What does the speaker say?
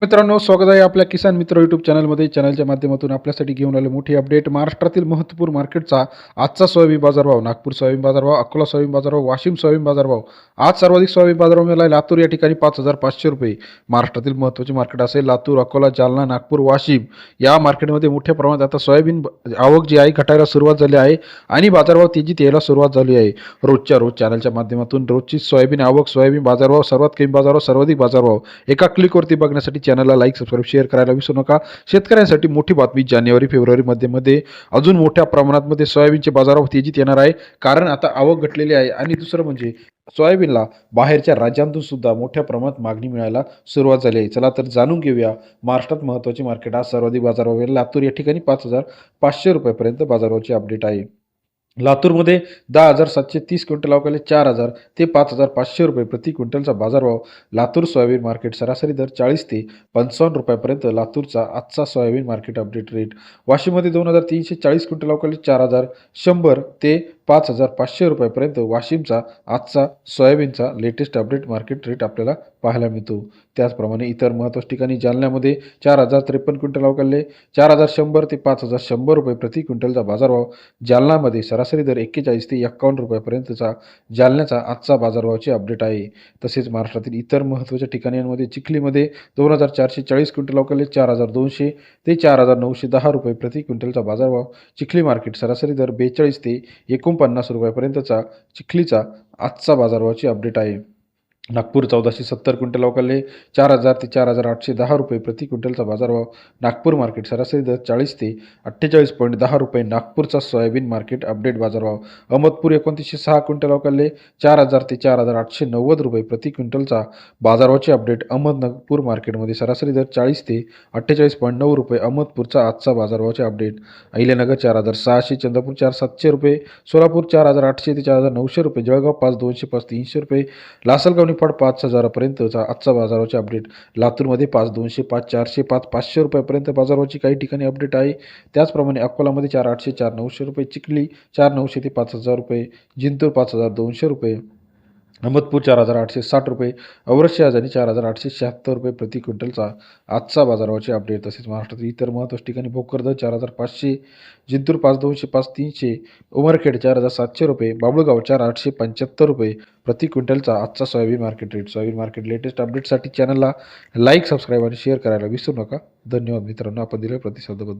मित्रांनो, स्वागत आहे आपल्या किसान मित्र यूट्यूब चॅनलमध्ये. चॅनलच्या माध्यमातून आपल्यासाठी घेऊन आले मोठी अपडेट. महाराष्ट्रातील महत्त्वपूर्ण मार्केटचा आजचा सोयाबीन बाजारभाव. नागपूर सोयाबीन बाजारभाव, अकोला सोयाबीन बाजारभाव, वाशिम सोयाबीन बाजारभाव. आज सर्वाधिक सोयाबीन बाजारभाव मिळाला आहे लातूर या ठिकाणी 5,500 रुपये. महाराष्ट्रातील महत्त्वाचे मार्केट असेल लातूर, अकोला, जालना, नागपूर, वाशिम या मार्केटमध्ये मोठ्या प्रमाणात आता सोयाबीन आवक जी आहे घटायला सुरुवात झाली आहे आणि बाजारभाव तेजीत यायला सुरुवात झाली आहे. रोजच्या रोज चॅनलच्या माध्यमातून रोजची सोयाबीन आवक, सोयाबीन बाजारभाव, सर्वात कमी बाजारभाव, सर्वाधिक बाजारभाव एका क्लिकवरती बघण्यासाठी चॅनलला लाईक, सबस्क्राईब, शेअर करायला विसरू नका. शेतकऱ्यांसाठी मोठी बातमी जानेवारी फेब्रुवारी मध्ये अजून मोठ्या प्रमाणात सोयाबीनचे बाजारभाव तेजीत येणार आहे. कारण आता आवक घटलेली आहे आणि दुसरं म्हणजे सोयाबीनला बाहेरच्या राज्यांतून सुद्धा मोठ्या प्रमाणात मागणी मिळायला सुरुवात झाली आहे. चला तर जाणून घेऊया महाराष्ट्रात महत्त्वाचे मार्केट. आज सर्वाधिक बाजारभाव लातूर या ठिकाणी 5,500 रुपयापर्यंत बाजारभावाची अपडेट आहे. लातूरमध्ये 10,730 क्विंटल अवकाले 4,000 ते 5,500 रुपये प्रति क्विंटलचा बाजारभाव. लातूर सोयाबीन मार्केट सरासरी दर 40 ते 55 रुपयापर्यंत लातूरचा आजचा सोयाबीन मार्केट अपडेट रेट. वाशिममध्ये 2,340 क्विंटल अवकाले 4,100 ते 5,500 रुपयापर्यंत वाशिमचा आजचा सोयाबीनचा लेटेस्ट अपडेट मार्केट रेट आपल्याला पाहायला मिळतो. त्याचप्रमाणे इतर महत्त्वाच्या ठिकाणी जालन्यामध्ये 4,053 क्विंटल अवकाले 4,100 ते 5,100 रुपये प्रति क्विंटलचा बाजारभाव. जालनामध्ये सरासरी दर 41 ते 51 रुपयापर्यंतचा जालन्याचा आजचा बाजारभावाची अपडेट आहे. तसेच महाराष्ट्रातील इतर महत्त्वाच्या ठिकाणांमध्ये चिखलीमध्ये 2,440 क्विंटल अवकाले 4,200 ते 4,910 रुपये प्रति क्विंटलचा बाजारभाव. चिखली मार्केट सरासरी दर 42 ते 49 रुपयापर्यंतचा चिखलीचा आजचा बाजारभावाची अपडेट आहे. नागपूर 1,470 क्विंटल अवकाले 4,000 ते 4,810 रुपये प्रति क्विंटलचा बाजारभाव. नागपूर मार्केट सरासरी दर 40 ते 48.10 रुपये नागपूरचा सोयाबीन मार्केट अपडेट बाजारभाव. अहमदपूर 2906 क्विंटल अवकाले 4,000 ते 4,890 रुपये प्रति क्विंटलचा बाजारभावाची अपडेट. अहमदपूर मार्केटमध्ये सरासरी दर 40 ते 48.9 रुपये अहमदपूरचा आजचा बाजारभावाचे अपडेट. अहिल्यानगर 4,600, चंद्रपूर 4,700 रुपये, सोलापूर 4,800 ते 4,900 रुपये, जळगाव 5,200 5,300 रुपये, लासलगाव निफाड 5,000पर्यंतचा आजचा बाजाराची अपडेट. लातूरमध्ये 5,200 5,400 5,500 रुपयापर्यंत बाजाराची काही ठिकाणी अपडेट आहे. त्याचप्रमाणे अकोलामध्ये 4,800 4,900 रुपये, चिखली 4,900 ते 5,000 रुपये, जिंतूर 5,200 रुपये, अहमदपूर 4,860 रुपये, औरत शहाजानी 4,876 रुपये प्रति क्विंटलचा आजचा बाजाराची अपडेट. तसेच महाराष्ट्रातील इतर महत्त्वाच्या ठिकाणी भोकरदन 4,500, जिंतूर 5,200 5,300, उमरखेड 4,700 रुपये, बाबुळगाव 4,875 रुपये प्रति क्विंटलचा आजचा soybean market rate. Soybean market latest अपडेटसाठी चॅनलला लाईक, सबस्क्राईब आणि शेअर करायला विसरू नका. धन्यवाद मित्रांनो, आपण दिलेल्या प्रतिसादाबद्दल.